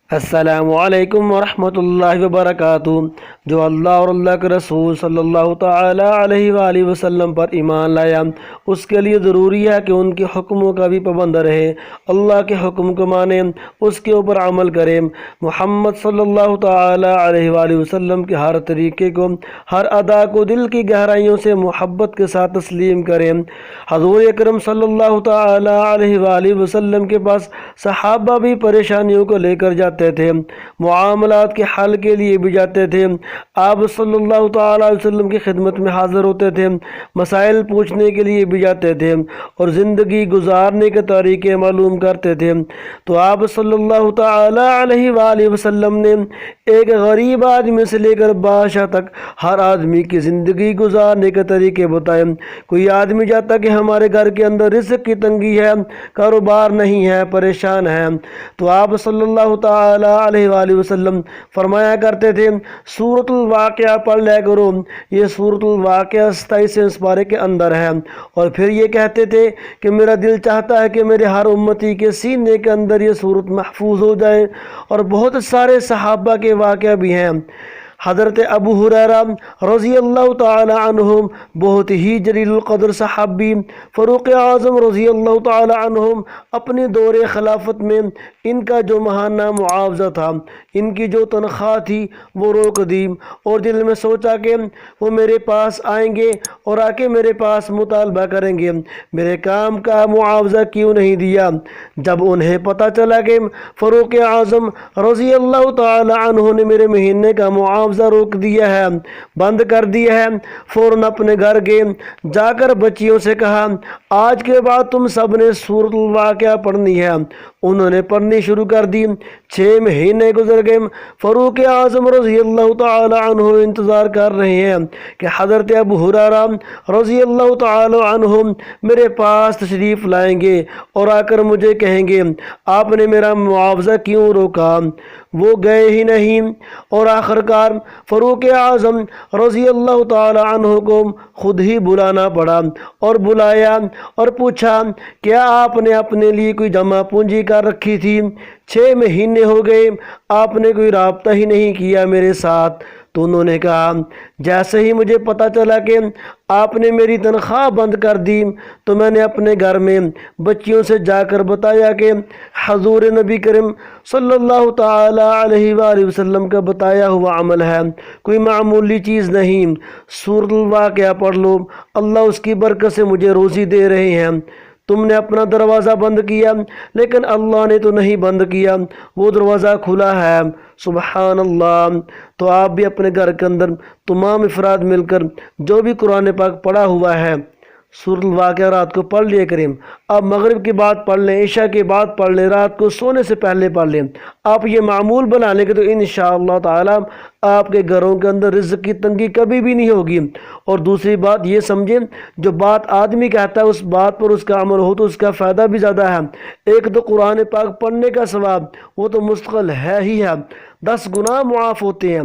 السلام علیکم ورحمۃ اللہ وبرکاتہ۔ جو اللہ اور اللہ کے رسول صلی اللہ تعالیٰ علیہ وآلہ وسلم پر ایمان لایا، اس کے لیے ضروری ہے کہ ان کے حکموں کا بھی پابند رہے، اللہ کے حکم کو مانے، اس کے اوپر عمل کرے، محمد صلی اللہ تعالیٰ علیہ وآلہ وسلم کے ہر طریقے کو، ہر ادا کو دل کی گہرائیوں سے محبت کے ساتھ تسلیم کرے۔ حضور اکرم صلی اللہ تعالیٰ علیہ وآلہ وسلم کے پاس صحابہ بھی پریشانیوں کو لے کر جاتے تھے، معاملات کے حل کے لیے بھی جاتے تھے، آپ صلی اللہ تعالیٰ علیہ وسلم کی خدمت میں حاضر ہوتے تھے، مسائل پوچھنے کے لیے بھی جاتے تھے اور زندگی گزارنے کے طریقے معلوم کرتے تھے۔ تو آپ صلی اللہ تعالیٰ علیہ وآلہ وسلم نے ایک غریب آدمی سے لے کر بادشاہ تک ہر آدمی کی زندگی گزارنے کے طریقے بتائے۔ کوئی آدمی جاتا کہ ہمارے گھر کے اندر رزق کی تنگی ہے، کاروبار نہیں ہے، پریشان ہے، تو آپ صلی اللہ تعالیٰ علیہ وآلہ وسلم فرمایا کرتے تھے سورۃ الواقعہ پڑھ لیا کرو، یہ سورۃ الواقعہ 27 پارے کے اندر ہے، اور پھر یہ کہتے تھے کہ میرا دل چاہتا ہے کہ میرے ہر امتی کے سینے کے اندر یہ سورۃ محفوظ ہو جائے۔ اور بہت سارے صحابہ کے واقعہ بھی ہیں۔ حضرت ابو ہریرہ رضی اللہ تعالی عنہ بہت ہی جلیل القدر صحابی، فاروق اعظم رضی اللہ تعالی عنہ اپنے دور خلافت میں ان کا جو ماہانہ معاوضہ تھا، ان کی جو تنخواہ تھی وہ روک دی، اور دل میں سوچا کہ وہ میرے پاس آئیں گے اور آ کے میرے پاس مطالبہ کریں گے، میرے کام کا معاوضہ کیوں نہیں دیا۔ جب انہیں پتہ چلا کہ فاروق اعظم رضی اللہ تعالی عنہ نے میرے مہینے کا معاوضہ روک دیا ہے، بند کر دیا ہے، فوراً اپنے گھر گئے، جا کر بچیوں سے کہا آج کے بعد تم سب نے سورۃ الواقعہ پڑھنی ہے۔ انہوں نے پڑھنی شروع کر دی۔ 6 مہینے گزر گئے، فاروق اعظم رضی اللہ تعالی عنہ انتظار کر رہے ہیں کہ حضرت ابو ہریرہ رضی اللہ تعالی عنہ میرے پاس تشریف لائیں گے اور آ کر مجھے کہیں گے آپ نے میرا معاوضہ کیوں روکا۔ وہ گئے ہی نہیں، اور آخرکار فاروق اعظم رضی اللہ تعالی عنہ کو خود ہی بلانا پڑا، اور بلایا اور پوچھا کیا آپ نے اپنے لیے کوئی جمع پونجی کر رکھی تھی؟ 6 مہینے ہو گئے، آپ نے کوئی رابطہ ہی نہیں کیا میرے ساتھ۔ تو انہوں نے کہا جیسے ہی مجھے پتہ چلا کہ آپ نے میری تنخواہ بند کر دی تو میں نے اپنے گھر میں بچیوں سے جا کر بتایا کہ حضور نبی کریم صلی اللہ تعالیٰ علیہ وآلہ وسلم کا بتایا ہوا عمل ہے، کوئی معمولی چیز نہیں، سورۃ الواقعہ پڑھ لو، اللہ اس کی برکت سے مجھے روزی دے رہے ہیں۔ تم نے اپنا دروازہ بند کیا لیکن اللہ نے تو نہیں بند کیا، وہ دروازہ کھلا ہے، سبحان اللہ۔ تو آپ بھی اپنے گھر کے اندر تمام افراد مل کر جو بھی قرآن پاک پڑھا ہوا ہے سورۃ الواقعہ رات کو پڑھ لیا کریں۔ آپ مغرب کے بعد پڑھ لیں، عشاء کے بعد پڑھ لیں، رات کو سونے سے پہلے پڑھ لیں۔ آپ یہ معمول بنا لیں گے تو انشاءاللہ تعالی آپ کے گھروں کے اندر رزق کی تنگی کبھی بھی نہیں ہوگی۔ اور دوسری بات یہ سمجھیں، جو بات آدمی کہتا ہے اس بات پر اس کا عمل ہو تو اس کا فائدہ بھی زیادہ ہے۔ ایک تو قرآن پاک پڑھنے کا ثواب وہ تو مستقل ہے ہی ہے، 10 گناہ معاف ہوتے ہیں،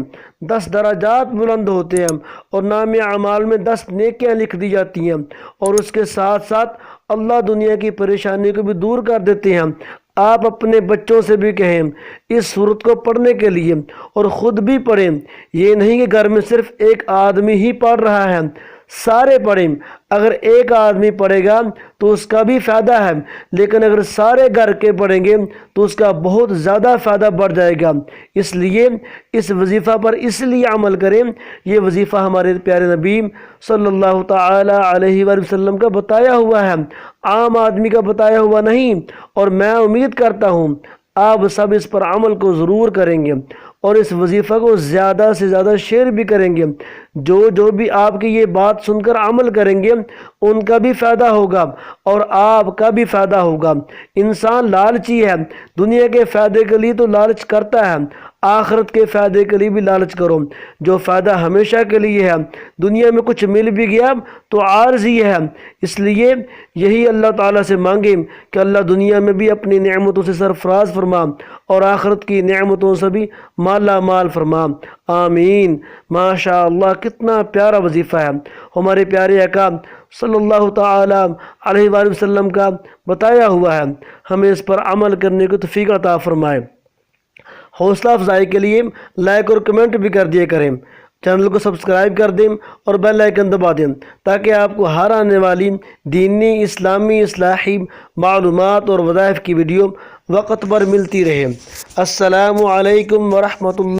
10 درجات بلند ہوتے ہیں، اور نام اعمال میں 10 نیکیاں لکھ دی جاتی ہیں، اور اس کے ساتھ ساتھ اللہ دنیا کی پریشانی کو بھی دور کر دیتے ہیں۔ آپ اپنے بچوں سے بھی کہیں اس سورت کو پڑھنے کے لیے، اور خود بھی پڑھیں۔ یہ نہیں کہ گھر میں صرف ایک آدمی ہی پڑھ رہا ہے، سارے پڑھیں۔ اگر ایک آدمی پڑھے گا تو اس کا بھی فائدہ ہے، لیکن اگر سارے گھر کے پڑھیں گے تو اس کا بہت زیادہ فائدہ بڑھ جائے گا۔ اس لیے اس وظیفہ پر اس لیے عمل کریں، یہ وظیفہ ہمارے پیارے نبی صلی اللہ تعالی علیہ وآلہ وسلم کا بتایا ہوا ہے، عام آدمی کا بتایا ہوا نہیں۔ اور میں امید کرتا ہوں آپ سب اس پر عمل کو ضرور کریں گے، اور اس وظیفہ کو زیادہ سے زیادہ شیئر بھی کریں گے۔ جو بھی آپ کی یہ بات سن کر عمل کریں گے ان کا بھی فائدہ ہوگا اور آپ کا بھی فائدہ ہوگا۔ انسان لالچی ہے، دنیا کے فائدے کے لیے تو لالچ کرتا ہے، آخرت کے فائدے کے لیے بھی لالچ کرو۔ جو فائدہ ہمیشہ کے لیے ہے، دنیا میں کچھ مل بھی گیا تو عارضی ہے، اس لیے یہی اللہ تعالیٰ سے مانگیں کہ اللہ دنیا میں بھی اپنی نعمتوں سے سرفراز فرما اور آخرت کی نعمتوں سے بھی مالا مال فرما، آمین۔ ماشاء اللہ کتنا پیارا وظیفہ ہے، ہمارے پیارے آقا صلی اللہ تعالی علیہ وآلہ وسلم کا بتایا ہوا ہے، ہمیں اس پر عمل کرنے کو توفیق عطا فرمائے۔ حوصلہ افزائی کے لیے لائک اور کمنٹ بھی کر دیا کریں۔ چینل کو سبسکرائب کر دیں اور بیل آئیکن دبا دیں تاکہ آپ کو ہر آنے والی دینی، اسلامی، اصلاحی معلومات اور وظائف کی ویڈیو وقت پر ملتی رہے۔ السلام علیکم ورحمۃ اللہ۔